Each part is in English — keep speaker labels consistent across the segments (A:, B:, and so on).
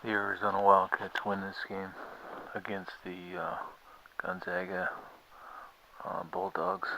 A: The Arizona Wildcats win this game against the Gonzaga Bulldogs.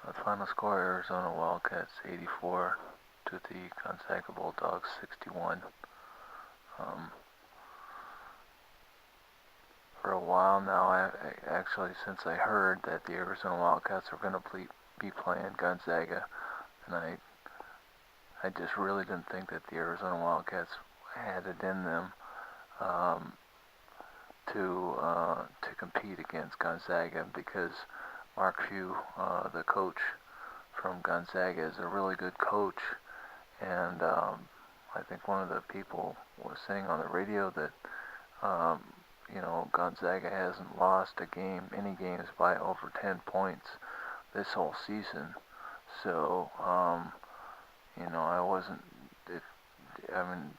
A: The final score: Arizona Wildcats 84 to the Gonzaga Bulldogs 61. Um, for a while now, actually since I heard that the Arizona Wildcats were going to be playing Gonzaga, and I just really didn't think that the Arizona Wildcats had it in them um, to compete against Gonzaga, because Mark Few, the coach from Gonzaga, is a really good coach, and I think one of the people was saying on the radio that um, Gonzaga hasn't lost any games by over 10 points this whole season. So I wasn't. It, I mean,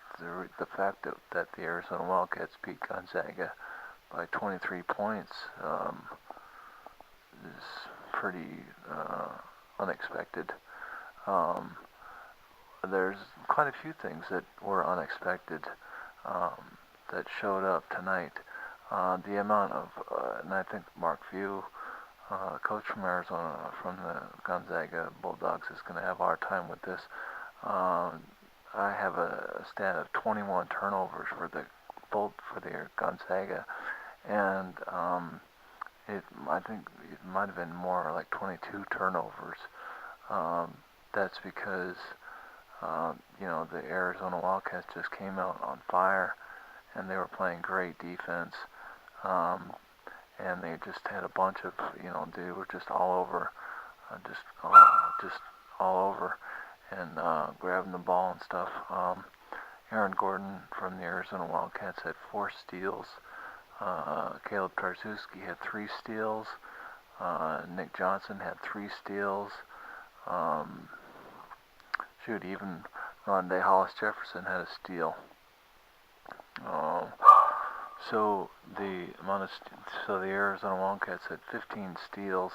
A: the fact that the Arizona Wildcats beat Gonzaga by 23 points is pretty unexpected. Um, there's quite a few things that were unexpected that showed up tonight. The amount of, and I think Mark Few, coach from Arizona, from the Gonzaga Bulldogs, is going to have a hard time with this. I have a stat of 21 turnovers for the Gonzaga, and I think it might have been more like 22 turnovers. That's because the Arizona Wildcats just came out on fire, and they were playing great defense. Um, and they just had a bunch of, they were just all over, just all over, and grabbing the ball and stuff. Aaron Gordon from the Arizona Wildcats had 4 steals. Caleb Tarczewski had 3 steals. Nick Johnson had 3 steals. Um, even Hollis-Jefferson had a steal. Um, so the Arizona Wildcats had 15 steals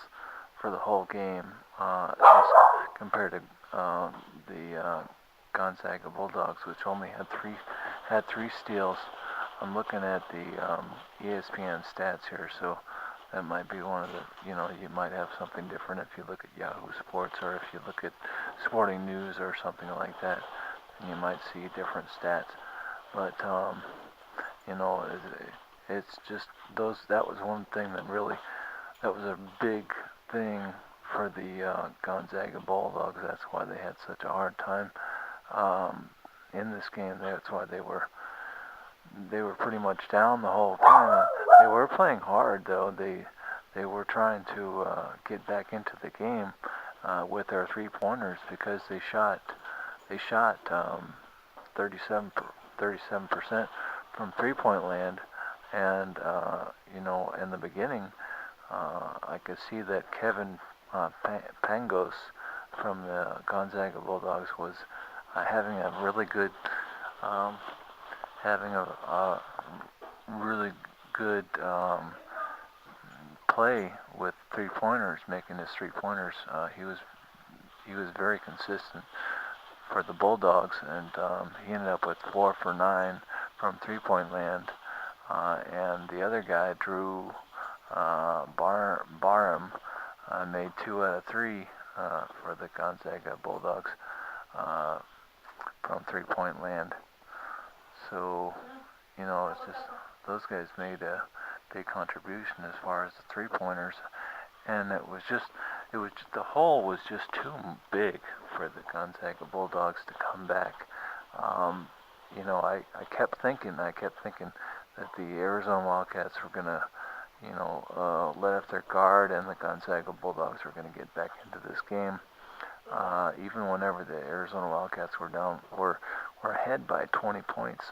A: for the whole game, as compared to the Gonzaga Bulldogs, which only had 3 steals. I'm looking at the ESPN stats here, so that might be one of the, you might have something different if you look at Yahoo Sports, or if you look at Sporting News or something like that, and you might see different stats. But you know, it's just that was one thing that was a big thing for the Gonzaga Bulldogs. That's why they had such a hard time in this game. That's why they were pretty much down the whole time. They were playing hard, though. They were trying to get back into the game with their 3-pointers, because they shot 37% from 3-point land, and in the beginning, I could see that Kevin Pangos from the Gonzaga Bulldogs was having a really good having a really good play with 3-pointers, making his 3-pointers. He was very consistent for the Bulldogs, and he ended up with 4 for 9 from 3-point land. And the other guy, Drew Barham, made 2 out of 3 for the Gonzaga Bulldogs from 3-point land. So, it's just those guys made a big contribution as far as the 3-pointers, and the hole was just too big for the Gonzaga Bulldogs to come back. I kept thinking that the Arizona Wildcats were gonna, let up their guard, and the Gonzaga Bulldogs were gonna get back into this game. Even whenever the Arizona Wildcats were ahead by 20 points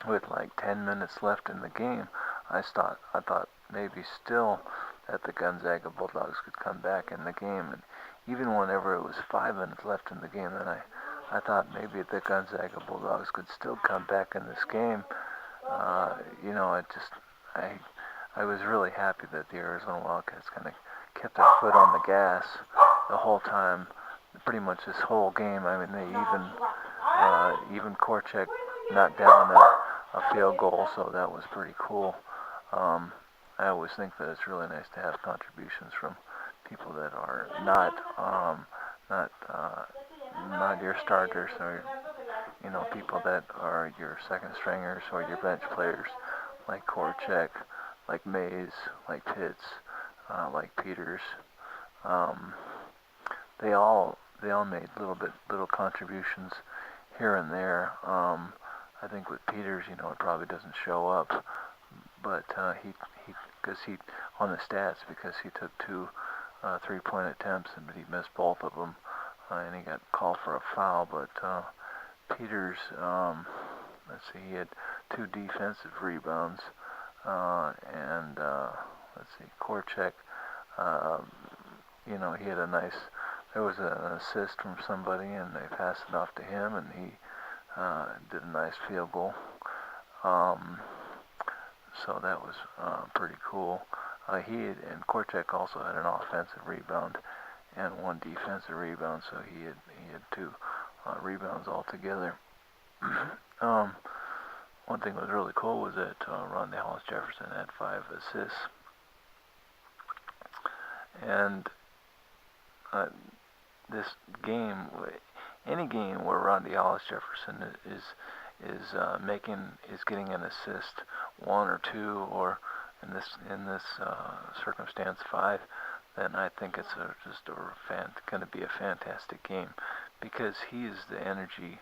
A: with like 10 minutes left in the game, I thought maybe still that the Gonzaga Bulldogs could come back in the game. And even whenever it was 5 minutes left in the game, then I thought maybe the Gonzaga Bulldogs could still come back in this game. I was really happy that the Arizona Wildcats kind of kept their foot on the gas the whole time, pretty much this whole game. I mean, they even Korchek knocked down a field goal, so that was pretty cool. Um, I always think that it's really nice to have contributions from people that are not not your starters, or people that are your second stringers or your bench players, like Korchek, like Mays, like Pitts, like Peters. Um, they all made little contributions here and there. I think with Peters, it probably doesn't show up, but he because he on the stats because he took two 3-point attempts, but he missed both of them, and he got called for a foul. But Peters, let's see, he had two defensive rebounds, and let's see, Korchek, um, he had a nice. There was an assist from somebody, and they passed it off to him, and he did a nice field goal. Um, so that was pretty cool. And Korchek also had an offensive rebound and one defensive rebound, so he had two rebounds altogether. One thing that was really cool was that hollis-jefferson had 5 assists, and this game, any game where hollis-jefferson is getting an assist, 1 or 2, or in this circumstance 5, then I think it's going to be a fantastic game, because he's the energy.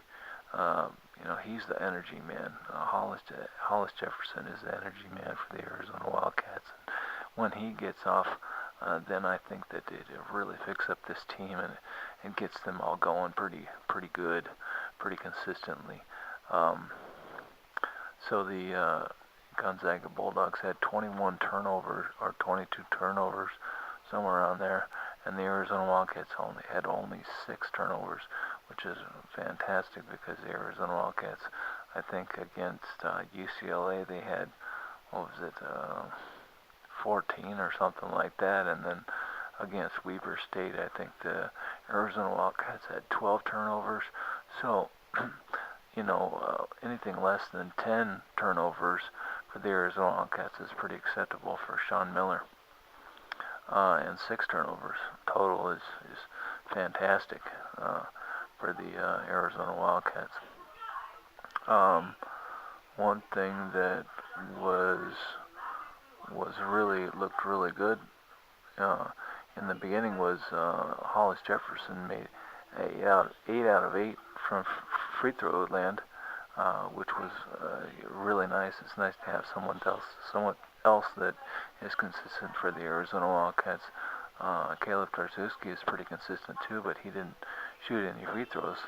A: He's the energy man. Hollis-Jefferson is the energy man for the Arizona Wildcats. And when he gets off, then I think that it really picks up this team and gets them all going pretty good, pretty consistently. So the Gonzaga Bulldogs had 21 turnovers or 22 turnovers, somewhere around there, and the Arizona Wildcats had only 6 turnovers, which is fantastic, because the Arizona Wildcats, I think against UCLA, they had, 14 or something like that, and then against Weber State, I think the Arizona Wildcats had 12 turnovers. So, anything less than 10 turnovers for the Arizona Wildcats is pretty acceptable for Sean Miller. And 6 turnovers total is fantastic for the Arizona Wildcats. One thing that looked really good in the beginning was Hollis-Jefferson made 8 out of 8 from free throw land, which was really nice. It's nice to have someone else that is consistent for the Arizona Wildcats. Caleb Tarczewski is pretty consistent too, but he didn't shoot any free throws,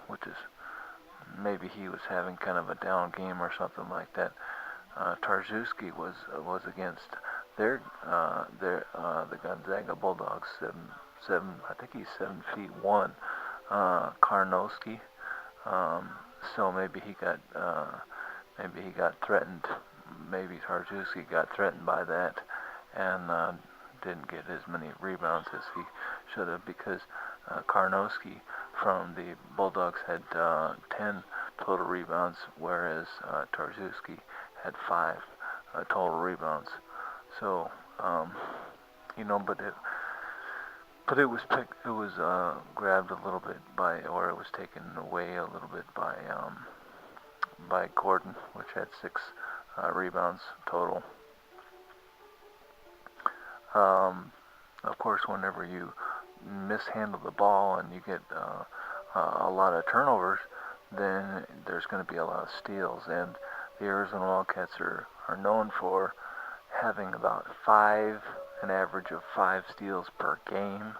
A: which is maybe he was having kind of a down game or something like that. Tarczewski was against the Gonzaga Bulldogs, I think he's 7'1", Karnowski. So maybe he got threatened. Maybe Tarczewski got threatened by that, and didn't get as many rebounds as he should have, because Karnowski from the Bulldogs had 10 total rebounds, whereas Tarczewski had 5 total rebounds. So, but it was grabbed a little bit or it was taken away a little bit by Gordon, which had 6 rebounds total. Of course, whenever you mishandle the ball and you get a lot of turnovers, then there's going to be a lot of steals, and the Arizona Wildcats are known for having about an average of 5 steals per game.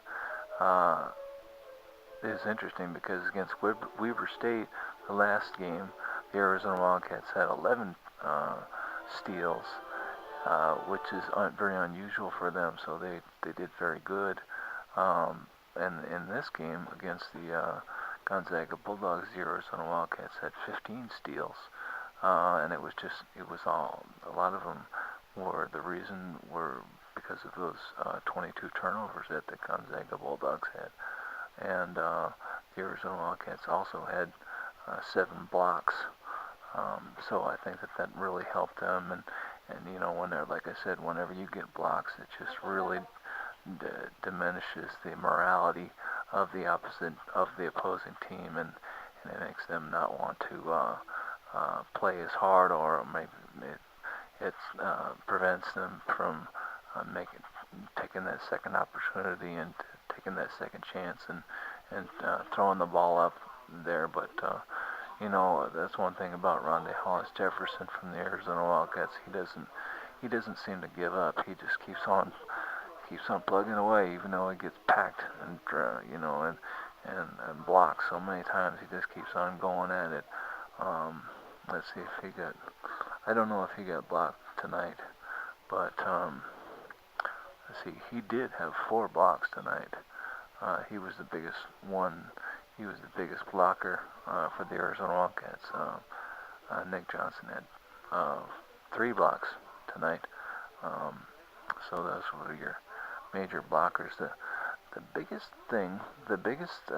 A: It's interesting because against Weber State, the last game, the Arizona Wildcats had 11 steals, which is very unusual for them, so they did very good. And in this game against the Gonzaga Bulldogs, the Arizona Wildcats had 15 steals, and it was all, a lot of them were because of those 22 turnovers that the Gonzaga Bulldogs had. And the Arizona Wildcats also had 7 blocks. So I think that really helped them, and you know, like I said, whenever you get blocks, it just really diminishes the morality of the opposing team, and it makes them not want to play as hard, or maybe it prevents them from taking that second opportunity and taking that second chance and throwing the ball up there. But you know, that's one thing about Hollis-Jefferson from the Arizona Wildcats. He doesn't seem to give up. He just keeps on plugging away, even though he gets packed and you know, and blocked so many times. He just keeps on going at it. Let's see if he got. I don't know if he got blocked tonight, but let's see. He did have 4 blocks tonight. He was the biggest one. He was the biggest blocker for the Arizona Wildcats. Nick Johnson had 3 blocks tonight. So those were your major blockers. The biggest thing, the biggest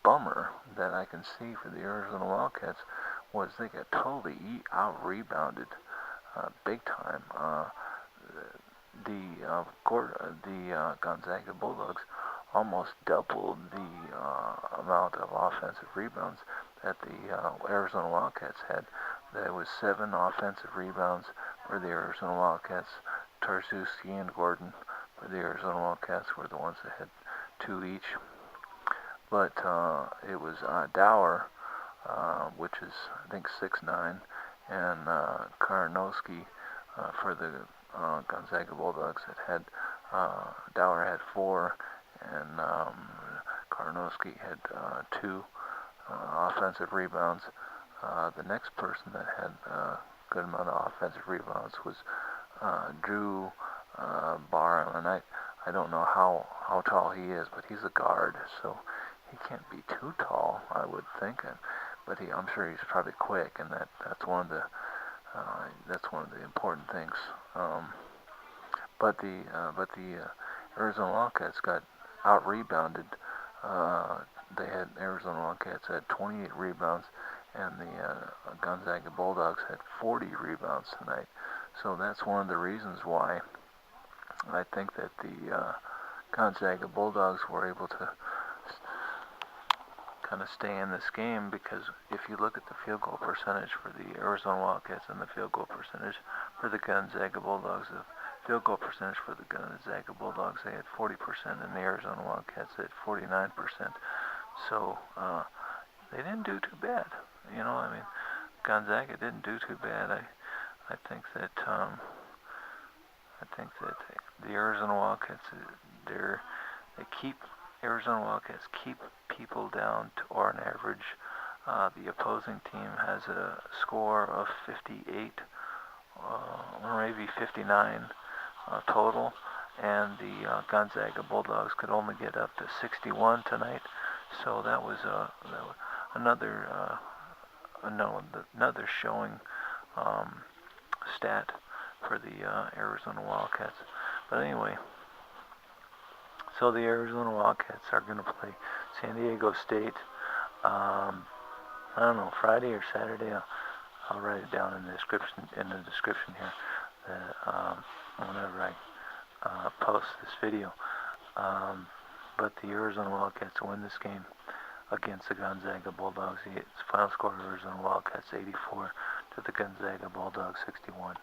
A: bummer that I can see for the Arizona Wildcats was they got totally out-rebounded big time. The Gonzaga Bulldogs almost doubled the amount of offensive rebounds that the Arizona Wildcats had. There was 7 offensive rebounds for the Arizona Wildcats. Tarczewski and Gordon for the Arizona Wildcats were the ones that had 2 each. But it was Dower, which is I think 6'9", and Karnowski for the Gonzaga Bulldogs that had Dower had 4, and Karnowski had 2 offensive rebounds. The next person that had a good amount of offensive rebounds was Drew Barham, and I don't know how tall he is, but he's a guard, so he can't be too tall, I would think. But I'm sure he's probably quick, and that's one of the important things. But the Arizona Wildcats got out rebounded. Arizona Wildcats had 28 rebounds, and the Gonzaga Bulldogs had 40 rebounds tonight. So that's one of the reasons why I think that the Gonzaga Bulldogs were able to kind of stay in this game, because if you look at the field goal percentage for the Arizona Wildcats and the field goal percentage for the Gonzaga Bulldogs, the field goal percentage for the Gonzaga Bulldogs, they had 40%, and the Arizona Wildcats had 49%. So they didn't do too bad. You know, I mean, Gonzaga didn't do too bad. I think that the Arizona Wildcats, Arizona Wildcats keep people down to, or an average. The opposing team has a score of 58 or maybe 59 total, and the Gonzaga Bulldogs could only get up to 61 tonight. So that was another showing stat for the Arizona Wildcats. But anyway, so the Arizona Wildcats are going to play San Diego State. I don't know, Friday or Saturday. I'll write it down in the description here. Whenever I post this video. But the Arizona Wildcats win this game against the Gonzaga Bulldogs. Its final score: Arizona Wildcats 84 to the Gonzaga Bulldogs 61.